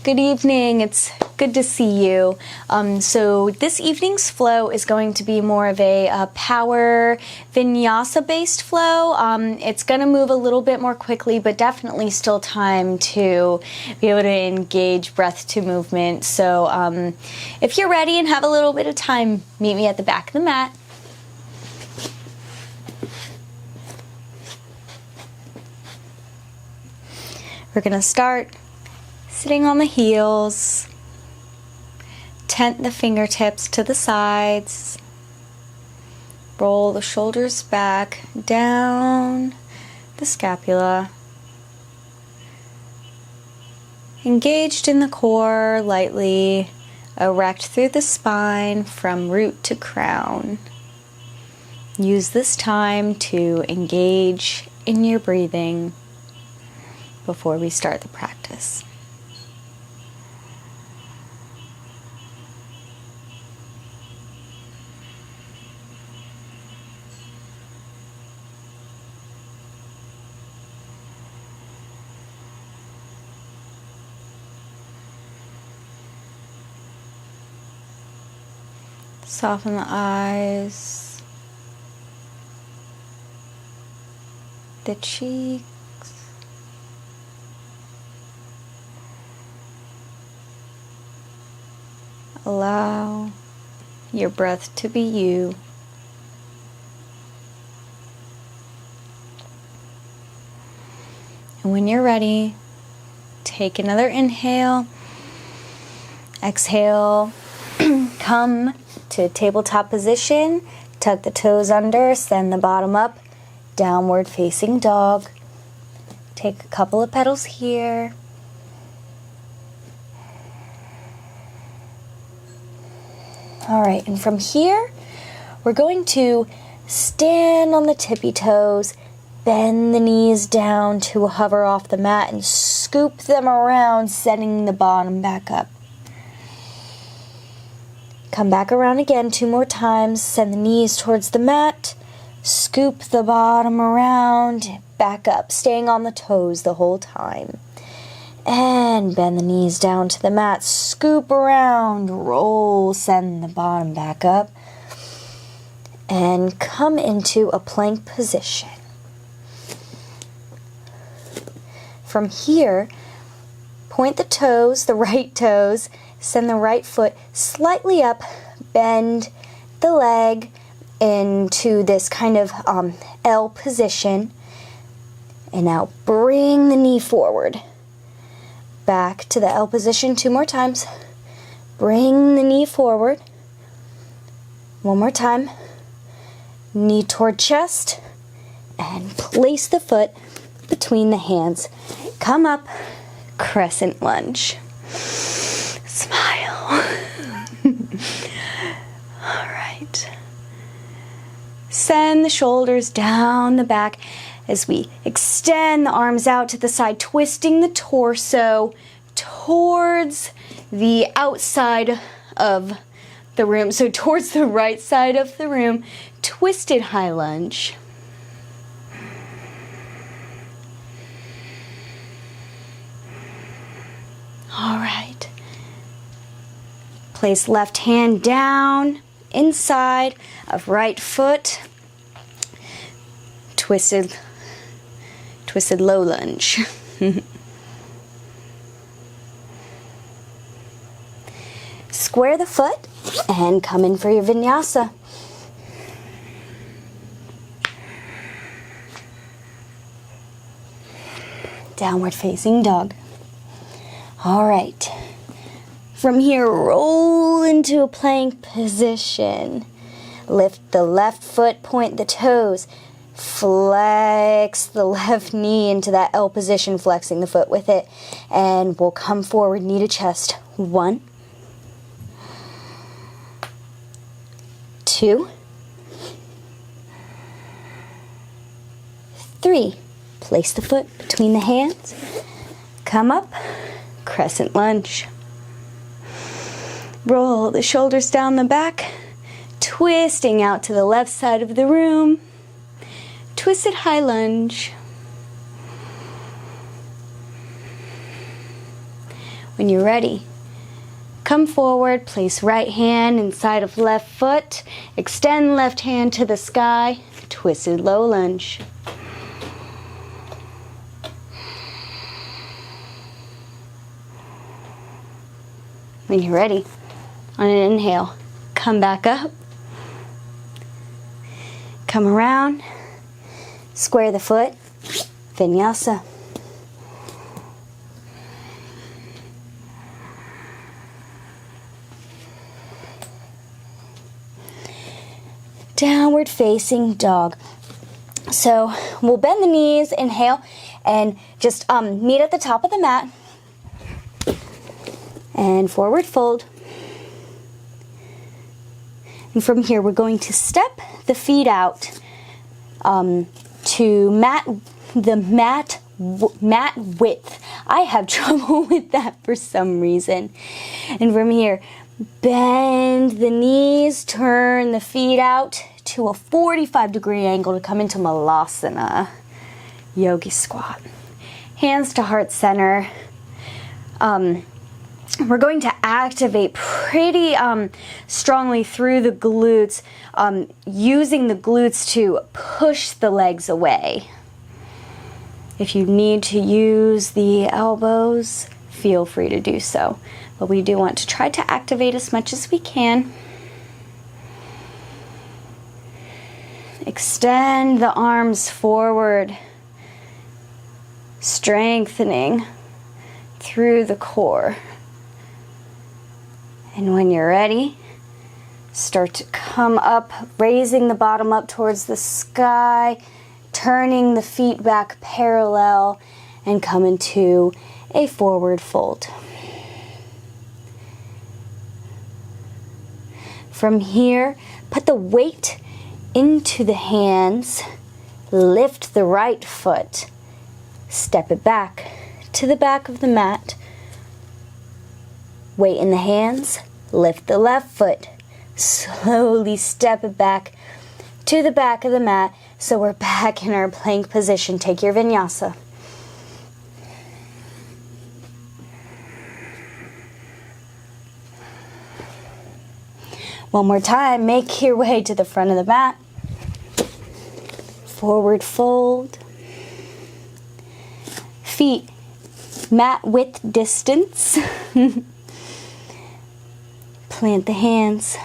Good evening. It's good to see you. So this evening's flow is going to be more of a power Vinyasa based flow. It's going to move a little bit more quickly, but definitely still time to be able to engage breath to movement. So if you're ready and have a little bit of time, meet me at the back of the mat. We're going to start sitting on the heels, tent the fingertips to the sides, roll the shoulders back, down the scapula, engaged in the core, lightly erect through the spine from root to crown. Use this time to engage in your breathing before we start the practice. Soften the eyes, the cheeks, allow your breath to be you. And when you're ready, take another inhale, exhale, come to tabletop position, tuck the toes under, send the bottom up, downward facing dog. Take a couple of petals here. All right, and from here, we're going to stand on the tippy toes, bend the knees down to hover off the mat and scoop them around, sending the bottom back up. Come back around again 2 more times, send the knees towards the mat, scoop the bottom around, back up, staying on the toes the whole time. And bend the knees down to the mat, scoop around, roll, send the bottom back up, and come into a plank position. From here, point the toes, the right toes, send the right foot slightly up, bend the leg into this kind of L position, and now bring the knee forward. Back to the L position 2 more times. Bring the knee forward. 1 more time. Knee toward chest, and place the foot between the hands. Come up, crescent lunge. Smile. All right. Send the shoulders down the back as we extend the arms out to the side, twisting the torso towards the outside of the room. So towards the right side of the room, twisted high lunge. All right. Place left hand down inside of right foot. Twisted low lunge. Square the foot and come in for your vinyasa. Downward facing dog. All right. From here, roll into a plank position. Lift the left foot, point the toes. Flex the left knee into that L position, flexing the foot with it. And we'll come forward, knee to chest. 1, 2, 3. Place the foot between the hands. Come up, crescent lunge. Roll the shoulders down the back, twisting out to the left side of the room. Twisted high lunge. When you're ready, come forward, place right hand inside of left foot, extend left hand to the sky, twisted low lunge. When you're ready, on an inhale, come back up, come around, square the foot, Vinyasa. Downward facing dog. So we'll bend the knees, inhale, and just meet at the top of the mat. And forward fold. And from here, we're going to step the feet out to mat width. I have trouble with that for some reason. And from here, bend the knees, turn the feet out to a 45-degree angle to come into Malasana, yogi squat. Hands to heart center. We're going to activate pretty strongly through the glutes, using the glutes to push the legs away. If you need to use the elbows, feel free to do so. But we do want to try to activate as much as we can. Extend the arms forward, strengthening through the core. And when you're ready, start to come up, raising the bottom up towards the sky, turning the feet back parallel, and come into a forward fold. From here, put the weight into the hands, lift the right foot, step it back to the back of the mat, weight in the hands, lift the left foot, slowly step it back to the back of the mat so we're back in our plank position. Take your vinyasa. One more time, make your way to the front of the mat. Forward fold. Feet mat width distance. Plant the hands.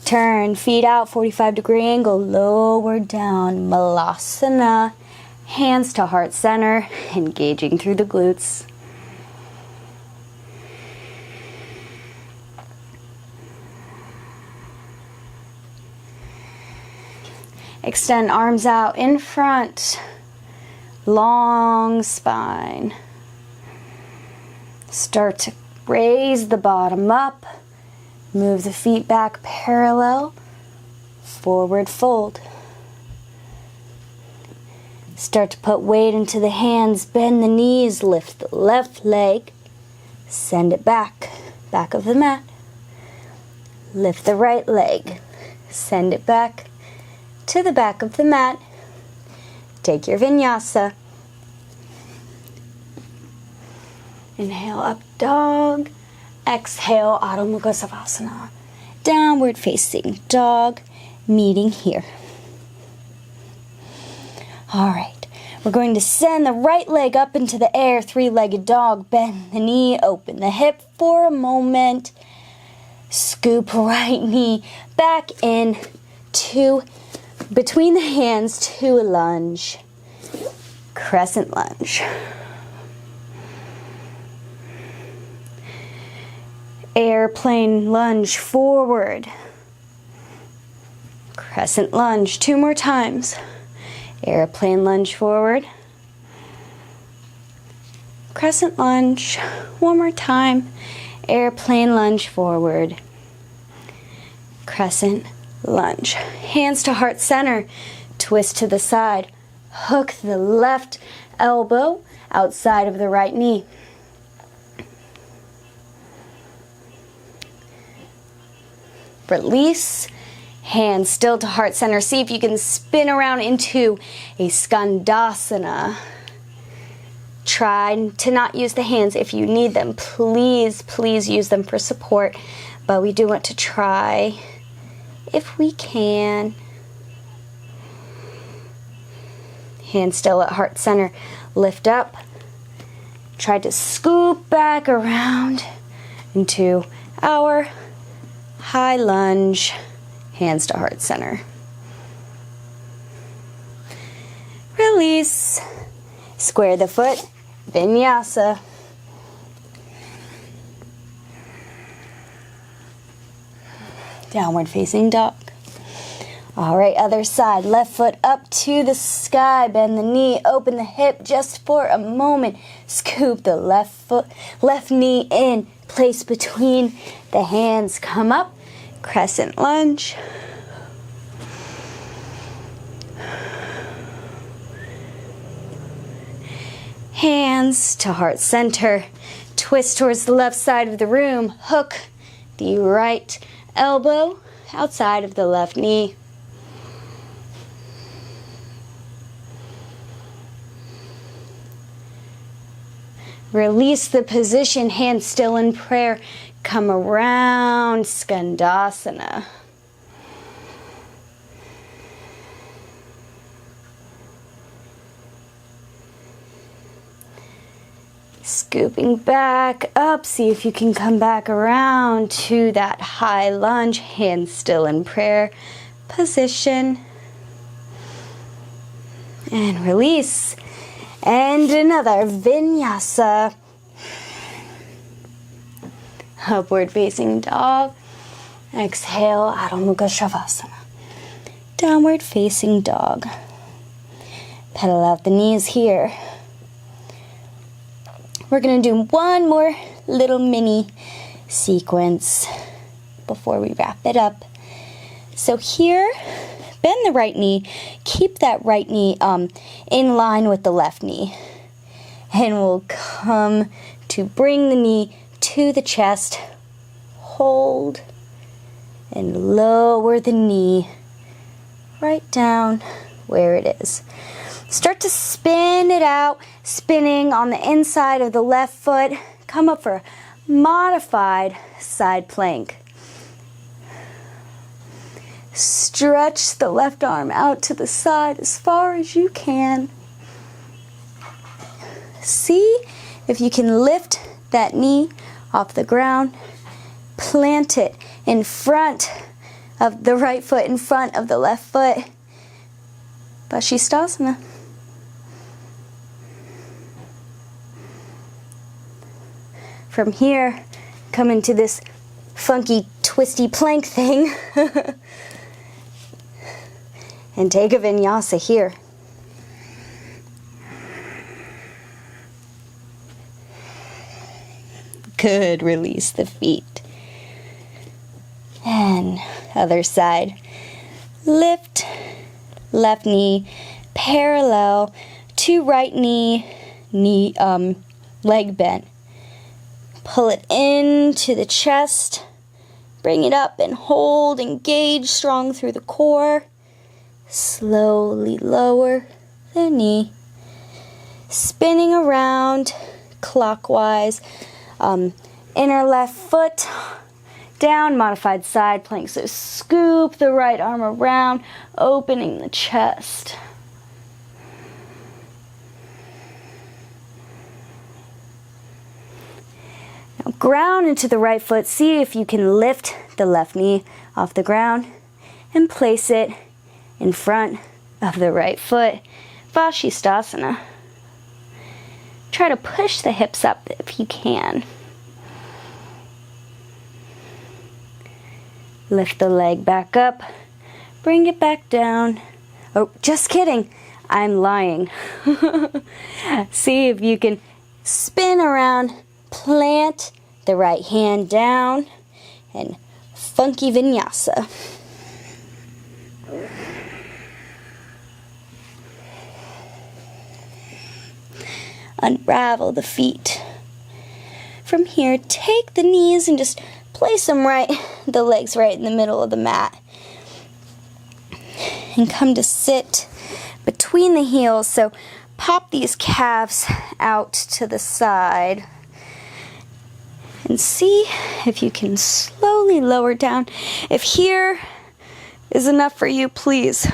Turn, feet out, 45-degree angle, lower down, Malasana. Hands to heart center, engaging through the glutes. Extend arms out in front, long spine. Start to raise the bottom up, move the feet back parallel, forward fold. Start to put weight into the hands, bend the knees, lift the left leg, send it back, back of the mat. Lift the right leg, send it back to the back of the mat. Take your vinyasa. Inhale, up dog. Exhale, Adho Mukha Savasana. Downward facing dog, meeting here. All right, we're going to send the right leg up into the air, three-legged dog. Bend the knee, open the hip for a moment. Scoop right knee back in to between the hands to a lunge. Crescent lunge. Airplane lunge forward. Crescent lunge. 2 more times. Airplane lunge forward. Crescent lunge. 1 more time. Airplane lunge forward. Crescent lunge. Hands to heart center. Twist to the side. Hook the left elbow outside of the right knee. Release. Hands still to heart center. See if you can spin around into a Skandasana. try to not use the hands. If you need them, please, please use them for support. But we do want to try, if we can. Hands still at heart center. Lift up. Try to scoop back around into our high lunge. Hands to heart center. Release. Square the foot. Vinyasa. Downward facing dog. All right, other side. Left foot up to the sky. Bend the knee. Open the hip just for a moment. Scoop the left knee in. Place between the hands. Come up. Crescent lunge. Hands to heart center. Twist towards the left side of the room. Hook the right elbow outside of the left knee. Release the position, hands still in prayer. Come around, Skandasana. Scooping back up, see if you can come back around to that high lunge, hands still in prayer position. And release. And another Vinyasa. Upward facing dog. Exhale, Adho Mukha Shavasana. Downward facing dog. Pedal out the knees here. We're going to do one more little mini sequence before we wrap it up. So here, bend the right knee. Keep that right knee in line with the left knee. And we'll come to bring the knee to the chest. Hold and lower the knee right down where it is. Start to spin it out, spinning on the inside of the left foot. Come up for a modified side plank. Stretch the left arm out to the side as far as you can. See if you can lift that knee off the ground. Plant it in front of the right foot, in front of the left foot. Vashisthasana. From here, come into this funky, twisty plank thing. And take a vinyasa here. Good, release the feet. And other side. Lift, left knee, parallel to right knee, leg bent. Pull it into the chest. Bring it up and hold, engage strong through the core. Slowly lower the knee. Spinning around clockwise. Inner left foot down, modified side plank. So scoop the right arm around, opening the chest. Now ground into the right foot. See if you can lift the left knee off the ground and place it in front of the right foot. Vashisthasana. Try to push the hips up if you can. Lift the leg back up. Bring it back down. Oh, just kidding. I'm lying. See if you can spin around, plant the right hand down, and funky vinyasa. Unravel the feet. From here, take the knees and just place them right, the legs right in the middle of the mat. And come to sit between the heels. So pop these calves out to the side and see if you can slowly lower down. If here is enough for you, please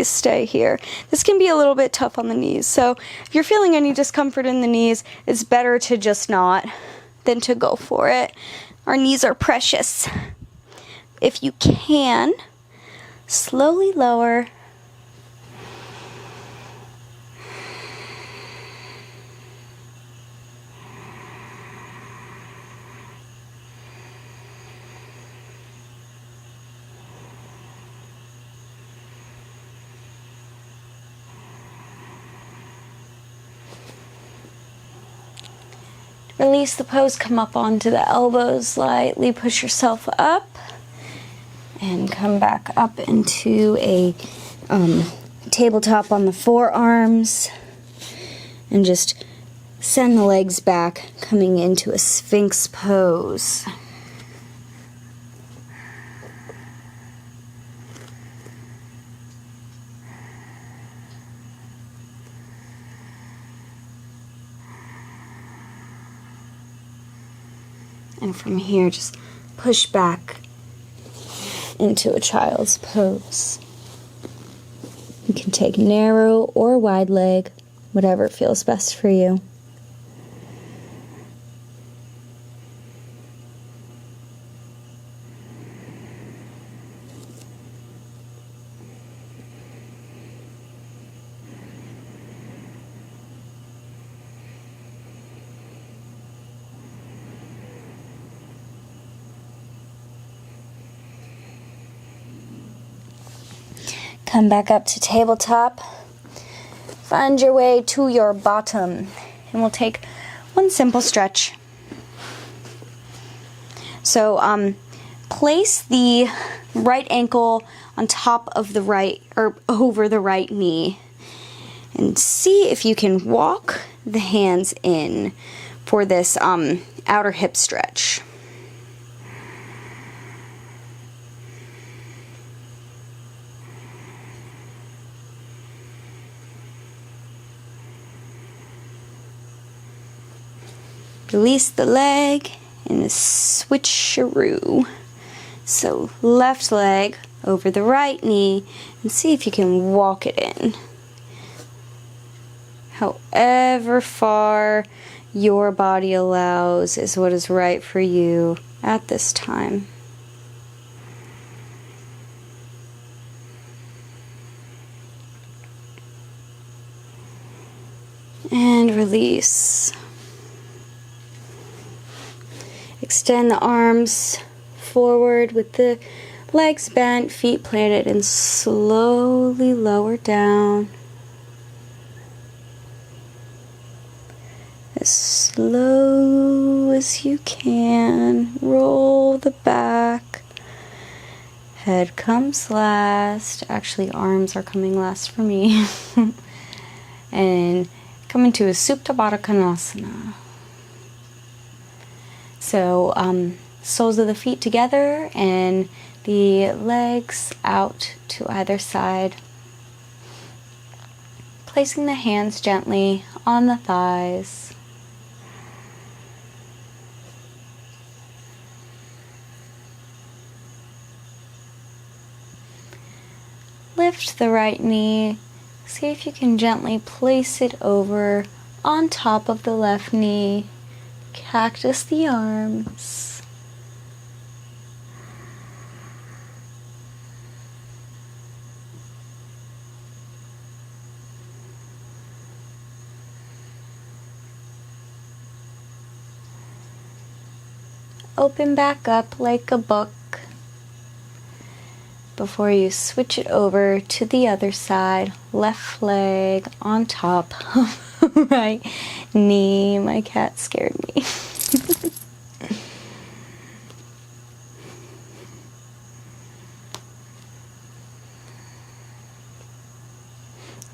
stay here. This can be a little bit tough on the knees, so if you're feeling any discomfort in the knees, it's better to just not than to go for it. Our knees are precious. If you can, slowly lower. Release the pose, come up onto the elbows, lightly push yourself up, and come back up into a tabletop on the forearms, and just send the legs back, coming into a Sphinx pose. And from here, just push back into a child's pose. You can take narrow or wide leg, whatever feels best for you. Come back up to tabletop. Find your way to your bottom. And we'll take one simple stretch. So place the right ankle on top of the right, or over the right knee. And see if you can walk the hands in for this outer hip stretch. Release the leg in a switcheroo. So left leg over the right knee, and see if you can walk it in. However far your body allows is what is right for you at this time. And release. Extend the arms forward with the legs bent, feet planted, and slowly lower down. As slow as you can. Roll the back. Head comes last. Actually, arms are coming last for me. And come into a Supta Baddha Konasana. So, soles of the feet together and the legs out to either side. Placing the hands gently on the thighs. Lift the right knee. See if you can gently place it over on top of the left knee. Cactus the arms. Open back up like a book before you switch it over to the other side. Left leg on top of right knee. My cat scared me.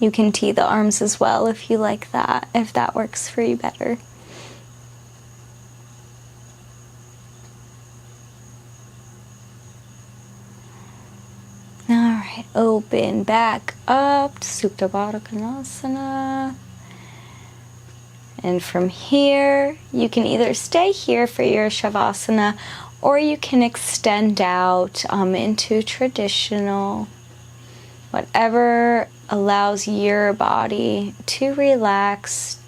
You can tee the arms as well if you like that, if that works for you better. Alright, open back up to Supta Baddha Konasana. And from here, you can either stay here for your Shavasana, or you can extend out into traditional, whatever allows your body to relax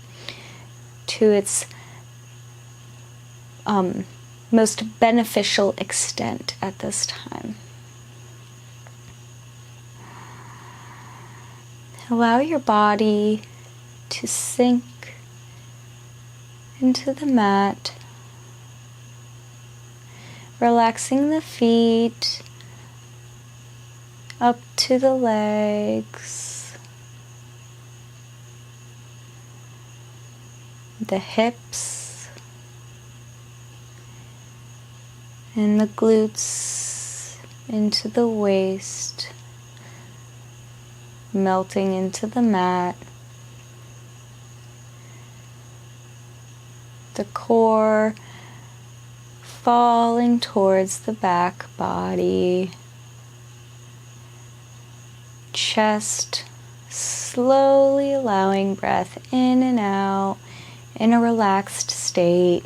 to its most beneficial extent at this time. Allow your body to sink into the mat, relaxing the feet up to the legs, the hips, and the glutes into the waist, melting into the mat. The core falling towards the back body. Chest slowly allowing breath in and out in a relaxed state.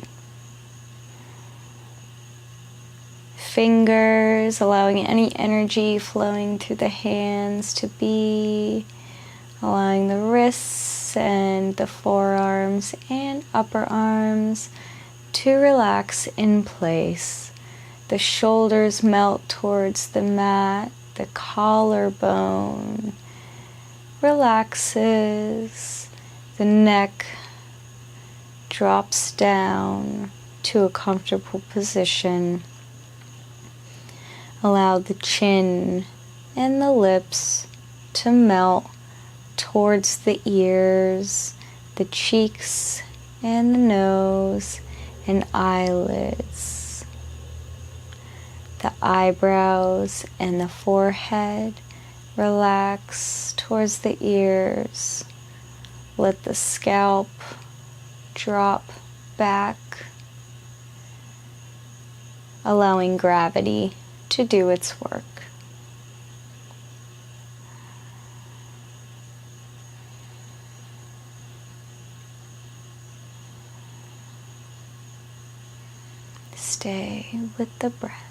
Fingers allowing any energy flowing through the hands to be, allowing the wrists and the forearms and upper arms to relax in place. The shoulders melt towards the mat. The collarbone relaxes. The neck drops down to a comfortable position. Allow the chin and the lips to melt towards the ears, the cheeks and the nose and eyelids. The eyebrows and the forehead relax towards the ears. Let the scalp drop back, allowing gravity to do its work. Stay with the breath.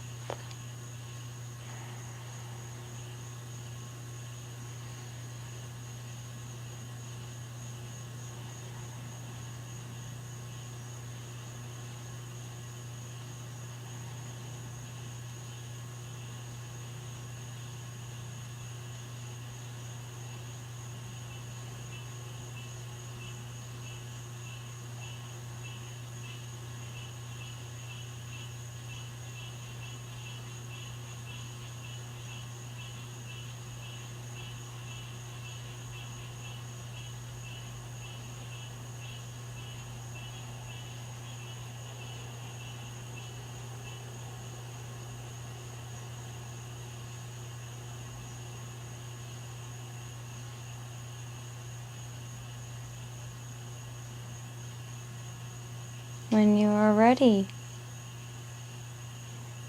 When you are ready,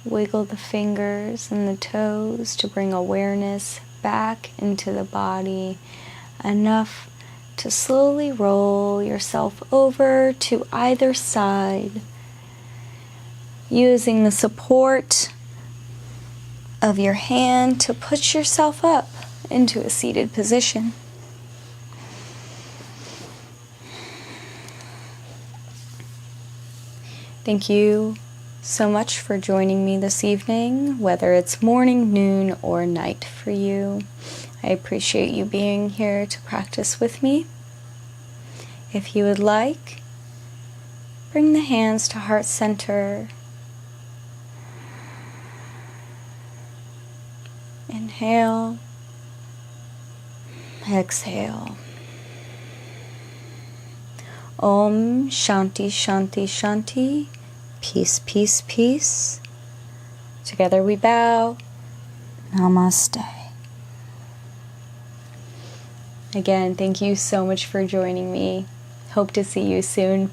wiggle the fingers and the toes to bring awareness back into the body, enough to slowly roll yourself over to either side, using the support of your hand to push yourself up into a seated position. Thank you so much for joining me this evening, whether it's morning, noon, or night for you. I appreciate you being here to practice with me. If you would like, bring the hands to heart center. Inhale, exhale. Om Shanti Shanti Shanti. Peace, peace, peace. Together we bow. Namaste. Again, thank you so much for joining me. Hope to see you soon.